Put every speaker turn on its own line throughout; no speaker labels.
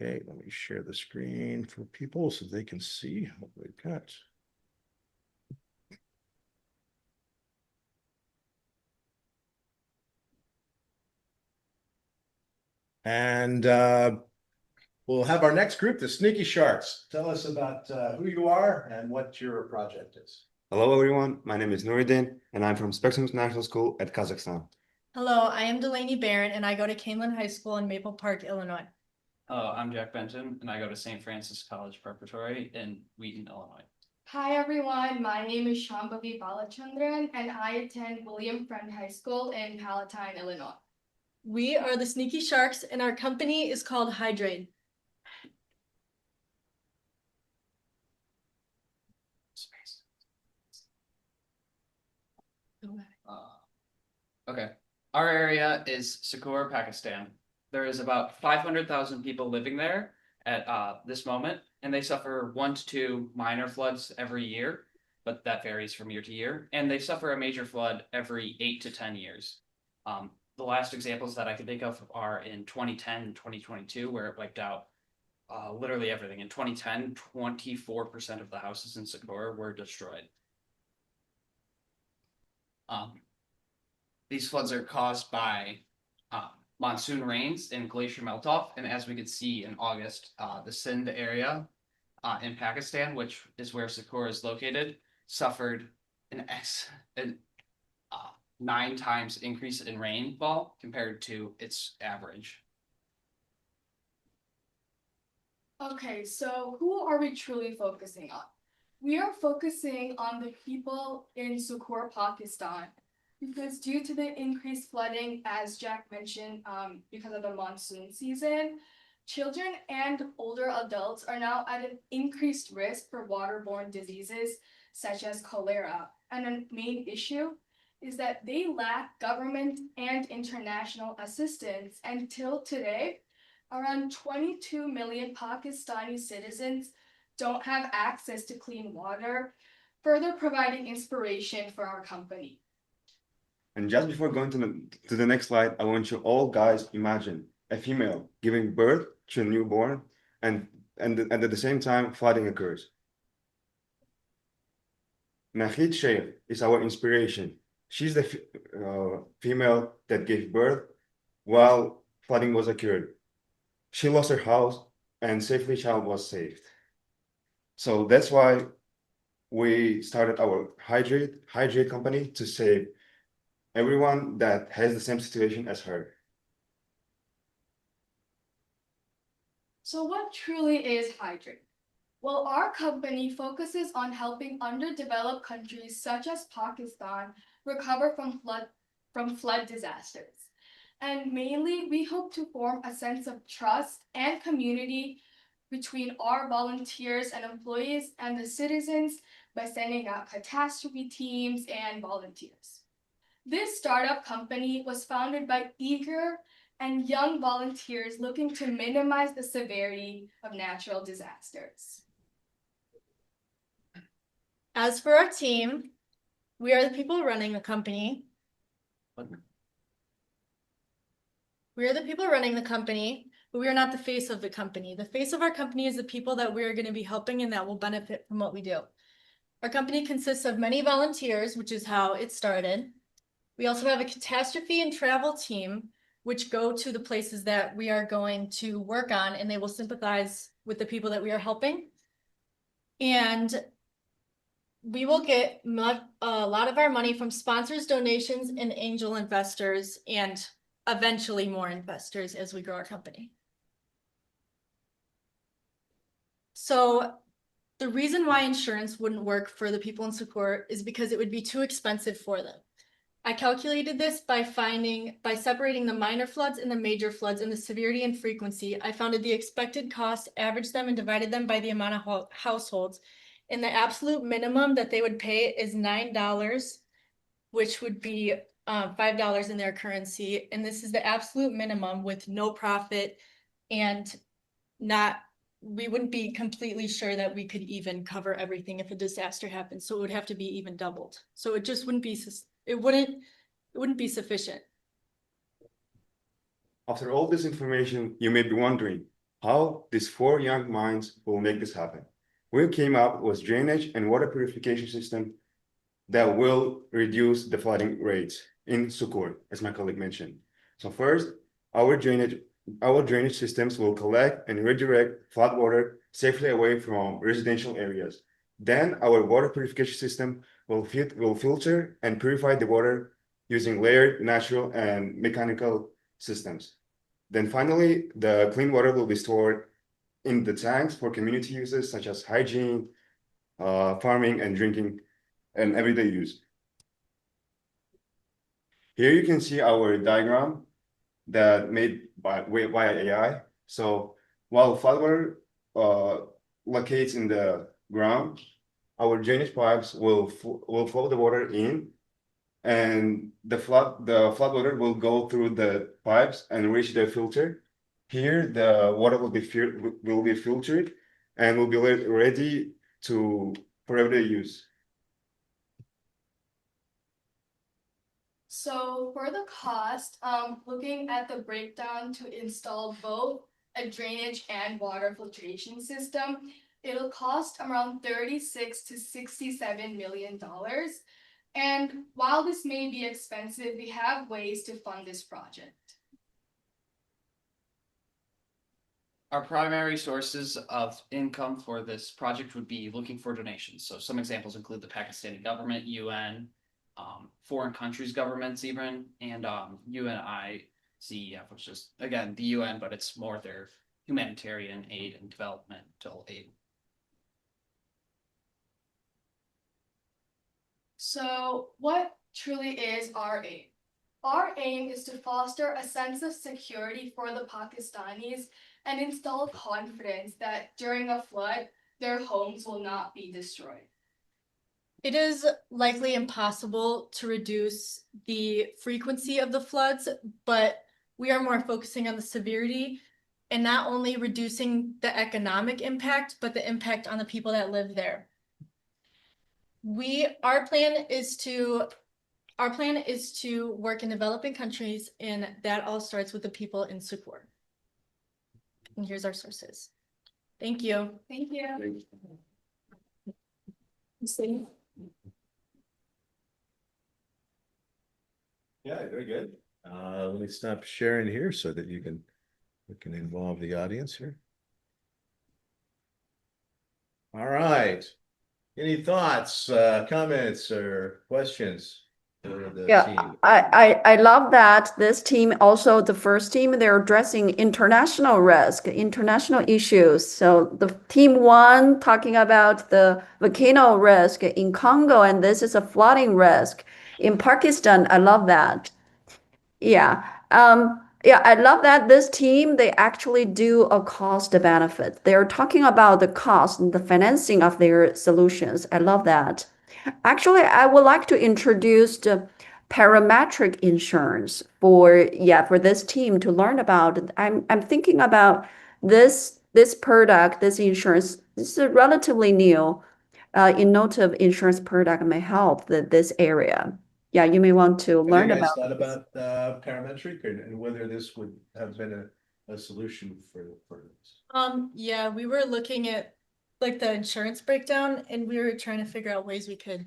Okay, let me share the screen for people so they can see what we've got. And we'll have our next group, the Sneaky Sharks. Tell us about who you are and what your project is.
Hello everyone, my name is Nuruddin and I'm from Spectrum International School at Kazakhstan.
Hello, I am Delaney Barron and I go to Canelan High School in Maple Park, Illinois.
Hello, I'm Jack Benton and I go to St. Francis College Preparatory in Wheaton, Illinois.
Hi everyone, my name is Shambhavi Balachandran and I attend William Friend High School in Palatine, Illinois.
We are the Sneaky Sharks and our company is called Hydrate.
Okay, our area is Sakur, Pakistan. There is about 500,000 people living there at this moment, and they suffer 1 to 2 minor floods every year, but that varies from year to year. And they suffer a major flood every 8 to 10 years. The last examples that I can think of are in 2010 and 2022, where it wiped out literally everything. In 2010, 24% of the houses in Sakur were destroyed. These floods are caused by monsoon rains and glacier melt-off, and as we could see in August, the Sindh area in Pakistan, which is where Sakur is located, suffered an 9 times increase in rainfall compared to its average.
Okay, so who are we truly focusing on? We are focusing on the people in Sakur, Pakistan, because due to the increased flooding, as Jack mentioned, because of the monsoon season, children and older adults are now at an increased risk for waterborne diseases such as cholera. And a main issue is that they lack government and international assistance. Until today, around 22 million Pakistani citizens don't have access to clean water, further providing inspiration for our company.
And just before going to the next slide, I want you all guys imagine a female giving birth to a newborn and at the same time flooding occurs. Nahid Sheikh is our inspiration. She's the female that gave birth while flooding was occurred. She lost her house and safely child was saved. So that's why we started our Hydrate company to save everyone that has the same situation as her.
So what truly is Hydrate? Well, our company focuses on helping underdeveloped countries such as Pakistan recover from flood disasters. And mainly, we hope to form a sense of trust and community between our volunteers and employees and the citizens by sending out catastrophe teams and volunteers. This startup company was founded by eager and young volunteers looking to minimize the severity of natural disasters.
As for our team, we are the people running the company. We are the people running the company, but we are not the face of the company. The face of our company is the people that we're going to be helping and that will benefit from what we do. Our company consists of many volunteers, which is how it started. We also have a catastrophe and travel team, which go to the places that we are going to work on, and they will sympathize with the people that we are helping. And we will get a lot of our money from sponsors, donations, and angel investors, and eventually more investors as we grow our company. So the reason why insurance wouldn't work for the people in Sakur is because it would be too expensive for them. I calculated this by separating the minor floods and the major floods and the severity and frequency. I found the expected cost, averaged them, and divided them by the amount of households. And the absolute minimum that they would pay is $9, which would be $5 in their currency. And this is the absolute minimum with no profit, and we wouldn't be completely sure that we could even cover everything if a disaster happened. So it would have to be even doubled. So it just wouldn't be, it wouldn't be sufficient.
After all this information, you may be wondering, how these four young minds will make this happen. We came up with drainage and water purification system that will reduce the flooding rates in Sukur, as my colleague mentioned. So first, our drainage systems will collect and redirect flood water safely away from residential areas. Then our water purification system will filter and purify the water using layered natural and mechanical systems. Then finally, the clean water will be stored in the tanks for community uses such as hygiene, farming, and drinking, and everyday use. Here you can see our diagram that made by AI. So while floodwater locates in the ground, our drainage pipes will flow the water in, and the floodwater will go through the pipes and reach the filter. Here, the water will be filtered and will be ready for everyday use.
So for the cost, looking at the breakdown to install both a drainage and water filtration system, it'll cost around $36 to $67 million. And while this may be expensive, we have ways to fund this project.
Our primary sources of income for this project would be looking for donations. So some examples include the Pakistani government, UN, foreign countries' governments even, and UNICEF, which is, again, the UN, but it's more their humanitarian aid and developmental aid.
So what truly is our aim? Our aim is to foster a sense of security for the Pakistanis and install confidence that during a flood, their homes will not be destroyed.
It is likely impossible to reduce the frequency of the floods, but we are more focusing on the severity and not only reducing the economic impact, but the impact on the people that live there. Our plan is to work in developing countries, and that all starts with the people in Sukur. And here's our sources. Thank you.
Thank you.
Yeah, very good. Let me stop sharing here so that we can involve the audience here. All right. Any thoughts, comments, or questions for the
Yeah,
team?
I love that this team, also the first team, they're addressing international risk, international issues. So the team one talking about the volcano risk in Congo, and this is a flooding risk in Pakistan. I love that. Yeah. Yeah, I love that this team, they actually do a cost benefit. They're talking about the cost and the financing of their solutions. I love that. Actually, I would like to introduce the parametric insurance for this team to learn about. I'm thinking about this product, this insurance. This is relatively new. Innovative insurance product may help this area. Yeah, you may want to learn
Have you guys
about.
thought about parametric and whether this would have been a solution for this?
Yeah, we were looking at like the insurance breakdown, and we were trying to figure out ways we could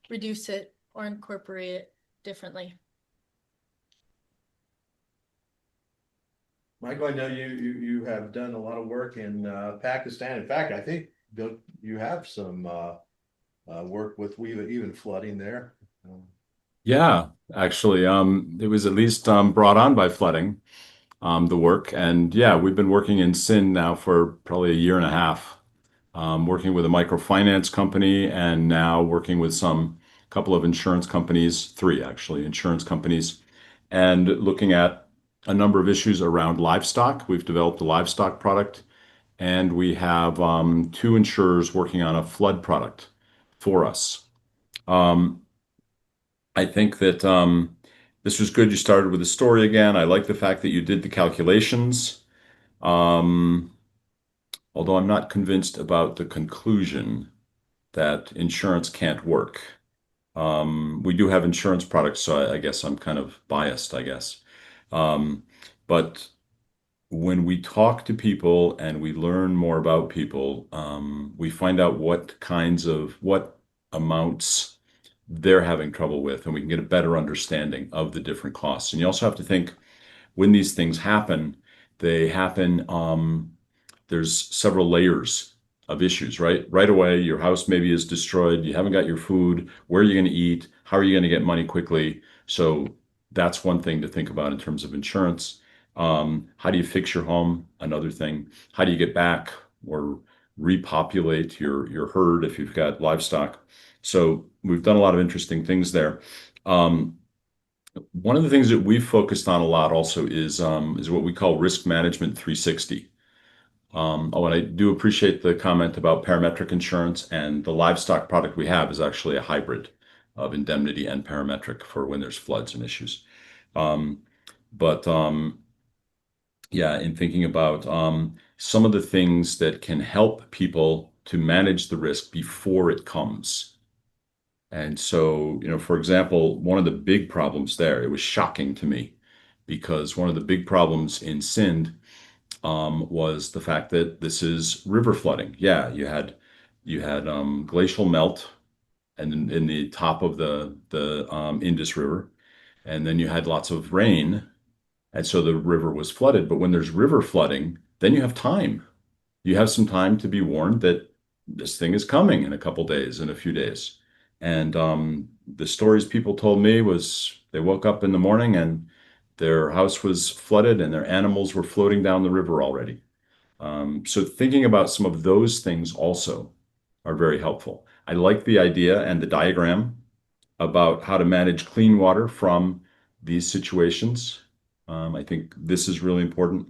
reduce it or incorporate it differently.
Michael, I know you have done a lot of work in Pakistan. In fact, I think you have some work with even flooding there.
Yeah, actually, it was at least brought on by flooding, the work. And yeah, we've been working in Sindh now for probably a year and a half, working with a microfinance company and now working with couple of insurance companies, three actually, insurance companies, and looking at a number of issues around livestock. We've developed a livestock product, and we have two insurers working on a flood product for us. I think that this was good. You started with the story again. I like the fact that you did the calculations. Although I'm not convinced about the conclusion that insurance can't work. We do have insurance products, so I guess I'm kind of biased, I guess. But when we talk to people and we learn more about people, we find out what amounts they're having trouble with, and we can get a better understanding of the different costs. And you also have to think when these things happen, there's several layers of issues, right? Right away, your house maybe is destroyed. You haven't got your food. Where are you going to eat? How are you going to get money quickly? So that's one thing to think about in terms of insurance. How do you fix your home? Another thing. How do you get back or repopulate your herd if you've got livestock? So we've done a lot of interesting things there. One of the things that we've focused on a lot also is what we call risk management 360. Oh, and I do appreciate the comment about parametric insurance, and the livestock product we have is actually a hybrid of indemnity and parametric for when there's floods and issues. But yeah, in thinking about some of the things that can help people to manage the risk before it comes. And so, for example, one of the big problems there, it was shocking to me because one of the big problems in Sindh was the fact that this is river flooding. Yeah, you had glacial melt and in the top of the Indus River, and then you had lots of rain, and so the river was flooded. But when there's river flooding, then you have time. You have some time to be warned that this thing is coming in a couple days, in a few days. And the stories people told me was they woke up in the morning and their house was flooded and their animals were floating down the river already. So thinking about some of those things also are very helpful. I like the idea and the diagram about how to manage clean water from these situations. I think this is really important.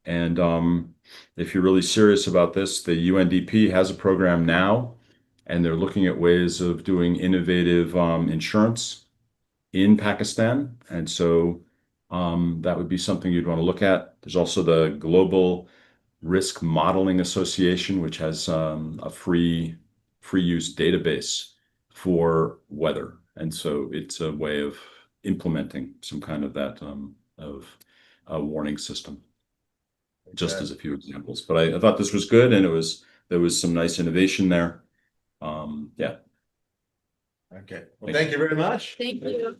If you're really serious about this, the UNDP has a program now, and they're looking at ways of doing innovative insurance in Pakistan. And so that would be something you'd want to look at. There's also the Global Risk Modeling Association, which has a free use database for weather. And so it's a way of implementing some kind of that of a warning system, just
Okay.
as a few examples. But I thought this was good, and there was some nice innovation there. Yeah.
Okay, well, thank you very much.
Thank you.